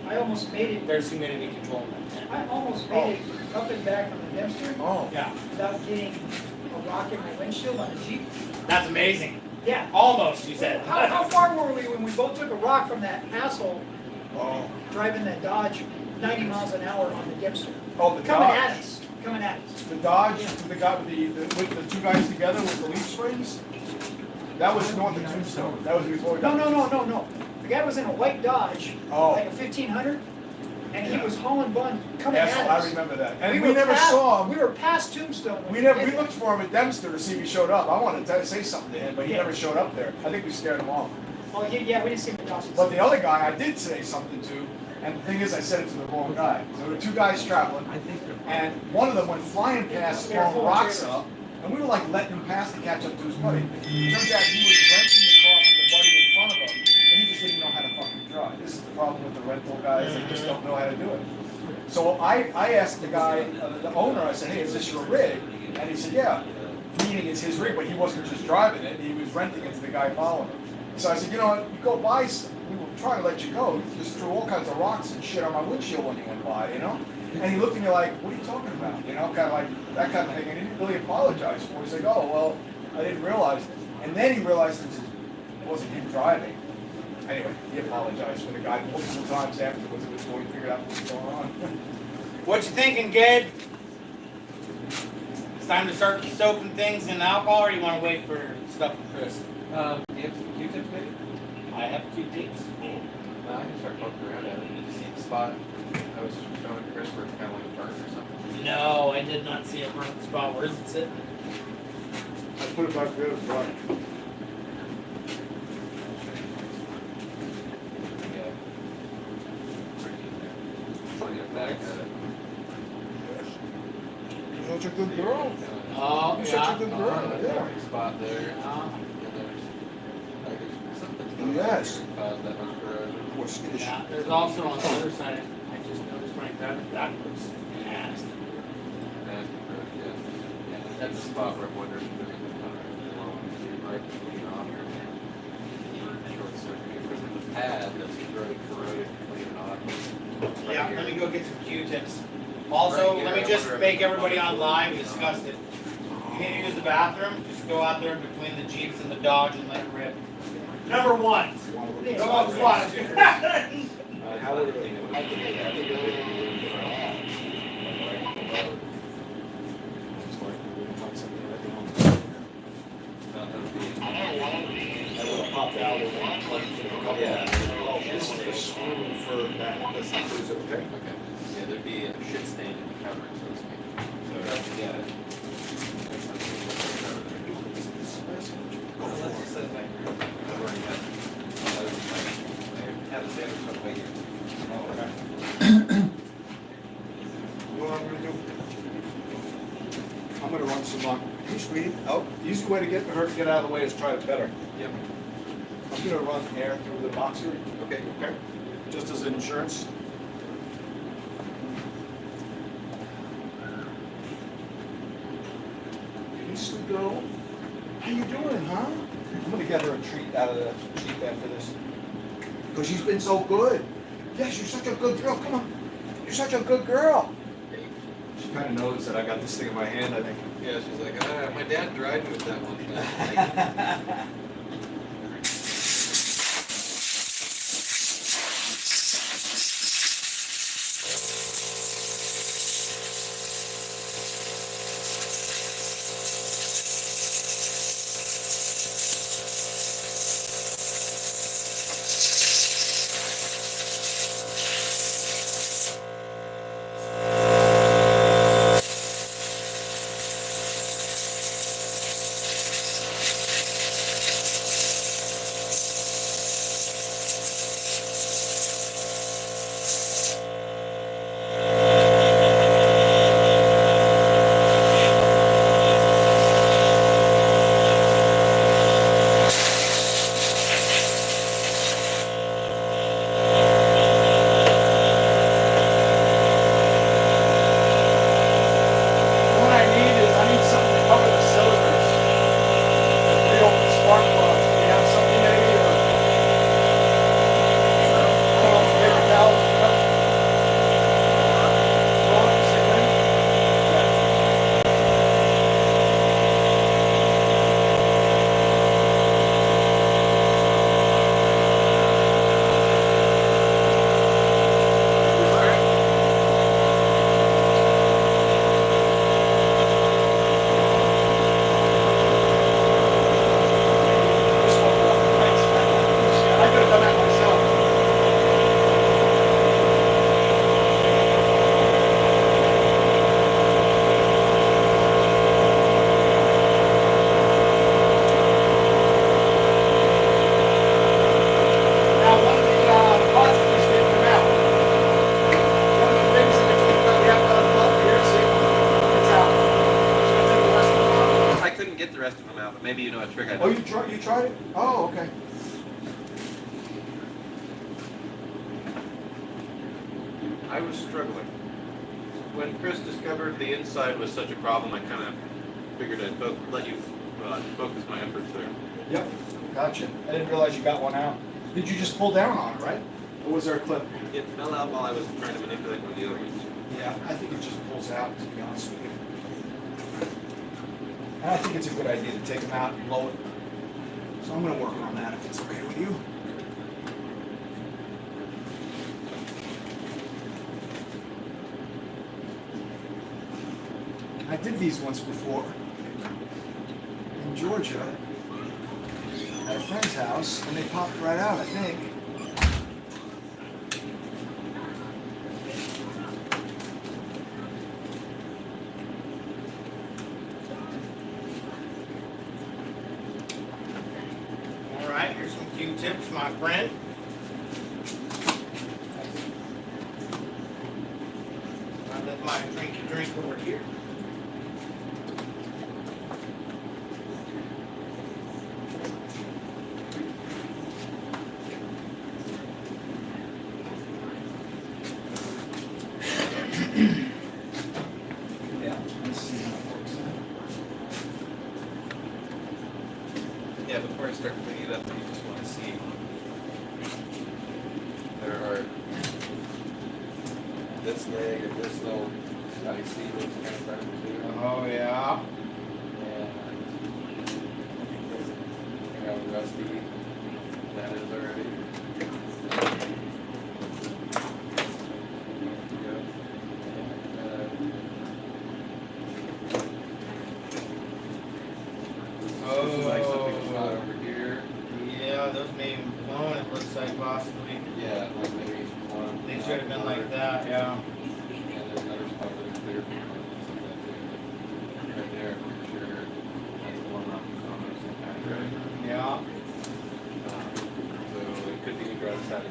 I almost made it.
There's humidity control in that tent.
I almost made it up and back from the Dempster
Oh.
Yeah,
without getting a rock in my windshield on the Jeep.
that's amazing.
Yeah.
Almost, you said.
How far were we when we both took a rock from that asshole
Oh.
driving that Dodge 90 miles an hour on the Dempster?
Oh, the
Coming
Dodge.
at us. Coming at us.
The Dodge, the guy with the 2 guys together with the leaf springs? That was north of Tombstone. That was before we got.
No. The guy was in a white Dodge,
Oh.
like a 1500, and he
Yeah.
was hauling bun coming
Yes,
at
I
us.
remember that. And we
were
never
past-
saw him.
We were past Tombstone. when
We
did
looked for him at Dempster to see if he showed up. I wanted to say something to him, but he
Yeah.
never showed up there. I think we scared him off.
Oh, yeah, we didn't see him at Dawson's.
But the other guy, I did say something to, and the thing is, I said it to the wrong guy. So there were 2 guys traveling, and one of them went flying past, throwing rocks up, and we were like letting him pass to catch up to his buddy. Turns out he was renting the car from the buddy in front of him, and he just didn't know how to fucking drive. This is the problem with the rental guys; they just don't know how to do it. So I asked the guy, the owner, I said, "Hey, is this your rig?" And he said, "Yeah." Meaning it's his rig, but he wasn't just driving it; he was renting it to the guy following him. So I said, "You know what? You go by. We were trying to let you go. You just threw all kinds of rocks and shit on my windshield when you went by, you know." And he looked at me like, "What are you talking about?" You know, kind of like that kind of thing. And he didn't really apologize for it. He's like, "Oh, well, I didn't realize it." And then he realized it wasn't him driving. Anyway, he apologized for the guy multiple times afterwards before he figured out what was going on.
What you thinking, Gabe? It's time to start soaking things in alcohol, or you want to wait for stuff from Chris?
Do you have some Q-tips maybe?
I have Q-tips.
No, I can start poking around at it. Did you see the spot I was showing Chris where it's kind of like a burn or something?
No, I did not see a burnt spot. Where is it sitting?
I put it back there, right?
Yeah. Pretty deep there. It's like a back at it.
You're such a good girl.
Oh,
You're such a good girl.
There's
Yeah.
a spot there.
Uh,
And there's like something.
Yes.
That much corrosion.
Poor skittish.
yeah, there's also on the other side. I just noticed when I grabbed it, that looks nasty.
Nasty corrosion, yeah. Yeah, that's the spot where I'm wondering if there's a component along to right clean off or short circuit. Because of the pad that's really corroded, clean it off.
Yeah, Yeah, let me go get some Q-tips. Also, let me just make everybody on live disgusted. You need to use the bathroom, just go out there between the Jeeps and the Dodge and let it rip. Number one, go out squat.
Popped out and this is the screw for that. That's not cruise, okay?
Okay. Yeah, there'd be a shit stain in the cover, so to speak. So, yeah. Go for it. I've already got it. I have a standard stuff right here.
Oh, okay. You know what I'm gonna do? I'm gonna run some, hey, sweetie. Oh, easy way to get her to get out of the way is try it better.
Yep.
I'm gonna run air through the boxer.
Okay.
Okay. Just as insurance. Hey, sweet girl. How you doing, huh? I'm gonna get her a treat out of the Jeep after this. Because she's been so good. Yes, you're such a good girl. Come on. You're such a good girl. She kind of knows that I got this thing in my hand, I think.
Yeah, she's like, my dad dried me with that one time.
What I need is I need something to cover the cylinders. Reopen spark plugs. Do you have something maybe? Or, I don't know, paper towels. Same thing? This one, thanks. I could have done that myself. Now, one of the parts that just didn't come out. One of the things that we have to unplug here, see? It's out. Should I take the rest of them out?
I couldn't get the rest of them out, but maybe you know a trick I
Oh,
know.
you tried it? Oh, okay.
I was struggling. When Chris discovered the inside was such a problem, I kind of figured I'd let you focus my efforts there.
Yep, gotcha. I didn't realize you got one out. Did you just pull down on it, right? Or was there a clip?
It fell out while I was trying to manipulate one of the other ones.
Yeah, I think it just pulls out, to be honest with you. And I think it's a good idea to take them out and blow it. So I'm gonna work on that if it's okay with you. I did these once before in Georgia at a friend's house, and they popped right out, I think.
All right, here's some Q-tips, my friend. I left my drinky drink over here.
Yeah, let's see how it works out.
Yeah, before I start cleaning it up, you just want to see. There are this leg and this little IC was kind of broken too.
Oh yeah.
And how rusty that is already. This is like something shot over here.
Yeah, those may have blown, it looks like possibly.
Yeah, like maybe one.
They should have been like that, yeah.
And there's another spot where there's clear. Right there, for sure. That's the one on some kind of right.
Yeah.
So it could be gross out of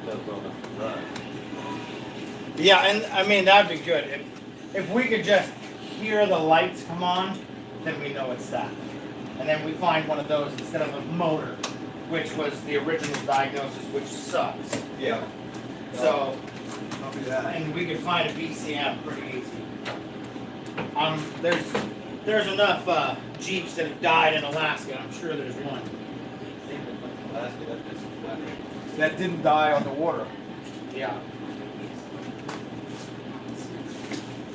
that bone up the front.
Yeah, and I mean that'd be good. If we could just hear the lights come on, then we know it's that. And then we find one of those instead of a motor, which was the original diagnosis, which sucks.
Yeah.
So,
I'll do that.
and we could find a BCM pretty easy. There's enough Jeeps that have died in Alaska. I'm sure there's one.
That didn't die on the water.
Yeah.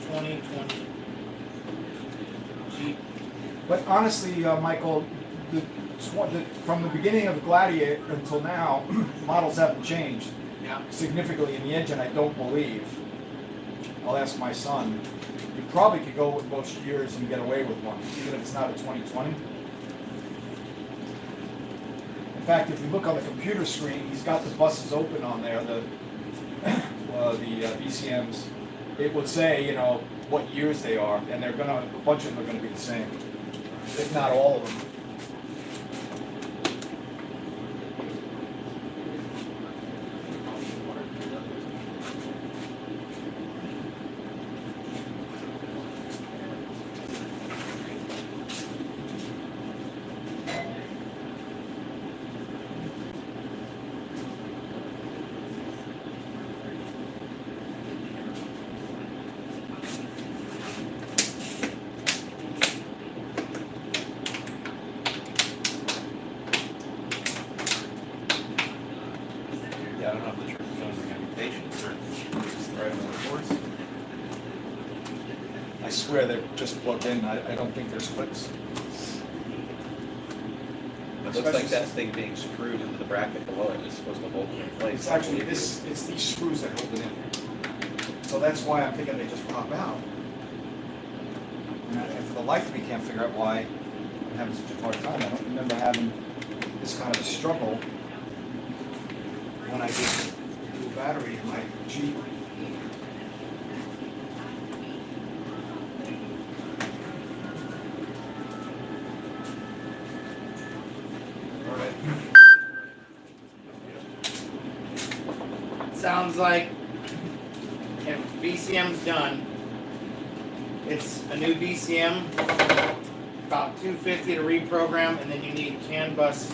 2020 Jeep.
But honestly, Michael, from the beginning of the Gladiator until now, models haven't changed
Yeah.
significantly in the engine, I don't believe. I'll ask my son. You probably could go with most years and get away with one, even if it's not a 2020. In fact, if you look on the computer screen, he's got the buses open on there, the BCMs. It would say, you know, what years they are, and a bunch of them are gonna be the same, if not all of them.
Yeah, I don't know if the truck phones are going to be patient or just right on the course.
I swear they're just plugged in. I don't think there's clips.
It looks like that thing being screwed into the bracket below it is supposed to hold it in place.
It's actually it's these screws that hold it in. So that's why I'm thinking they just pop out. And for the life of me, can't figure out why I'm having such a hard time. I don't remember having this kind of a struggle when I did the battery in my Jeep. All right.
Sounds like if BCM's done, it's a new BCM, about $250 to reprogram, and then you need CAN bus,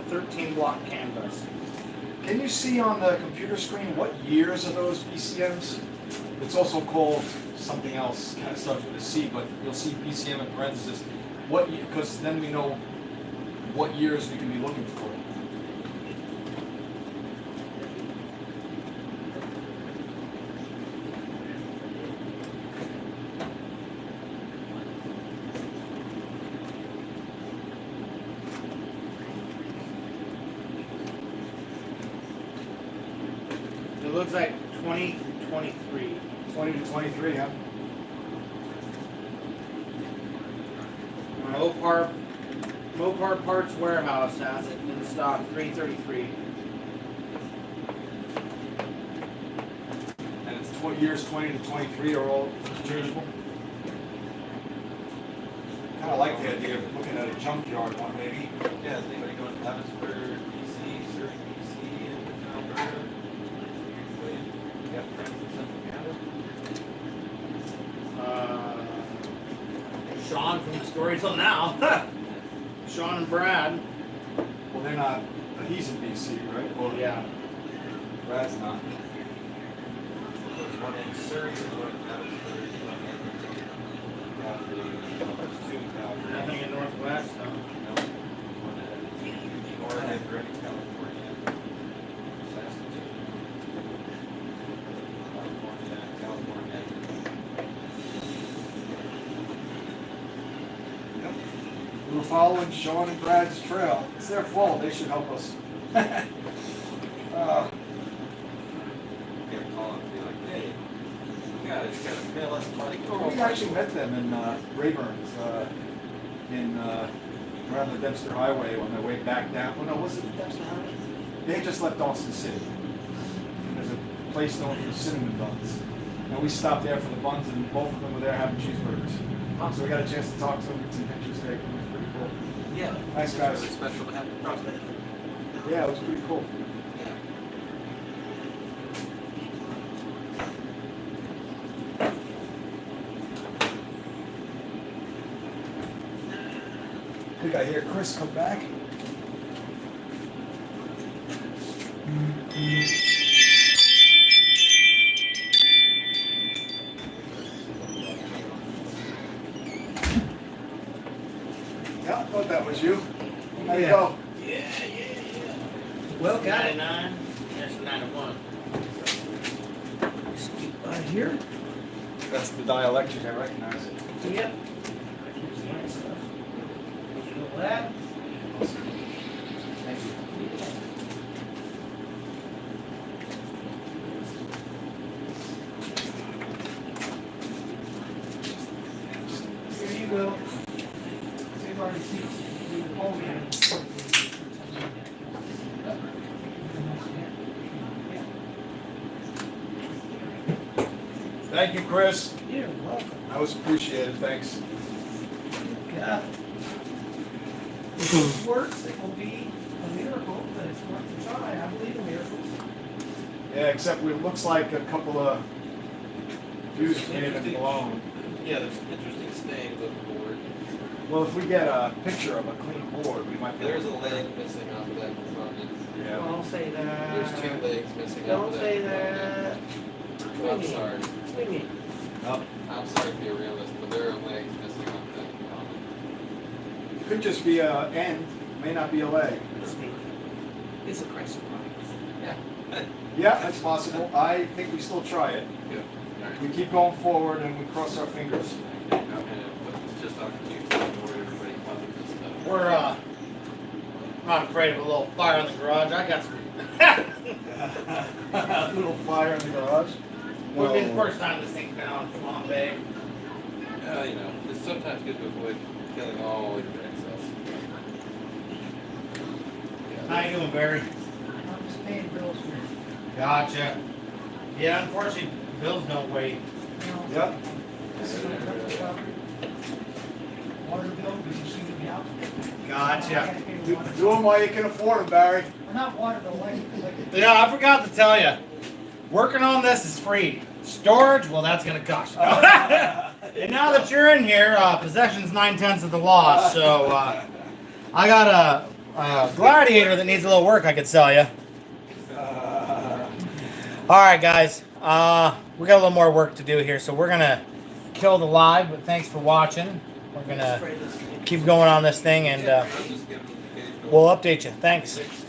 13 block CAN bus.
Can you see on the computer screen what years are those BCMs? It's also called something else, kind of starts with a C, but you'll see BCM in parentheses. What? Because then we know what years we can be looking for.
It looks like 2023.
20 to 23, huh?
Mopar Parts Warehouse has it in stock, 333.
And it's years 20 to 23 are all interchangeable. Kind of like the idea of looking at a junkyard one, maybe.
Yeah, is anybody going to Abbotsford, BC, Surrey, BC, and Alberta? You have friends in Central Canada?
Sean from the Story Till Now. Sean and Brad.
Well, they're not. He's in BC, right? Or
Yeah.
Brad's not.
There's one in Surrey, there's one in Abbotsford, one in Calgary, there's two in Calgary.
Nothing in Northwest, though.
No, one in Oregon, Redding, California, Saskatoon, California,
were following Sean and Brad's trail. It's their fault. They should help us.
Get a call and be like, hey, you gotta mail us money.
We actually met them in Rayburn's, around the Dempster Highway on their way back down. Oh no, was it the Dempster Highway? They had just left Austin City. And there's a place known for cinnamon buns. And we stopped there for the buns, and both of them were there having cheeseburgers. So we got a chance to talk to them, get some pictures taken. It was pretty cool.
Yeah.
Nice guys.
Really special to have the prospect.
Yeah, it was pretty cool.
Yeah.
I think I hear Chris come back. Yeah, I thought that was you. How you go?
Well, got it.
99. That's 91.
Right here.
That's the dielectric, I recognize it.
Yep. Here's the nice stuff. Little that.
Thank you.
Here you go. Save our receipts. Oh, yeah.
Thank you, Chris.
You're welcome.
That was appreciated. Thanks.
Yeah. If this works, it will be a miracle, but it's worth a try. I believe in miracles.
Yeah, except it looks like a couple of views may have been blown.
Yeah, there's interesting stains on the board.
Well, if we get a picture of a clean board, we might be
There's a
able to-
leg missing off of that component.
Yeah.
Don't say that.
There's two legs missing off
Don't
of that
say
component.
that.
I'm sorry.
Swing
No.
I'm sorry to be a realist, but there are legs missing off that component.
Could just be a end, may not be a leg.
It's a Christ surprise.
Yeah.
Yeah, that's possible. I think we still try it.
Good. All right.
We keep going forward and we cross our fingers.
And it's just opportunity to avoid everybody funding this stuff.
We're not afraid of a little fire in the garage. I got some.
A little fire in the garage.
Would be the first time this thing's been on flambe.
You know, it's sometimes good to avoid killing all your excess.
How you doing, Barry?
I'm just paying bills for,
Gotcha. Yeah, unfortunately, bills don't wait.
Yep.
this is my rental property. Water bill, because you see me out. I
Gotcha.
gotta pay the
Do
water
do
bill.
them while you can afford them, Barry.
Or not water bill, like.
Yeah, I forgot to tell you. Working on this is free. Storage, well, that's gonna cost you. And now that you're in here, possession's 9/10 of the law. So I got a Gladiator that needs a little work. I could sell you. All right, guys. We got a little more work to do here, so we're gonna kill the live. But thanks for watching. We're gonna keep going on this thing, and
I'm just giving them occasional
we'll update you. Thanks.
fix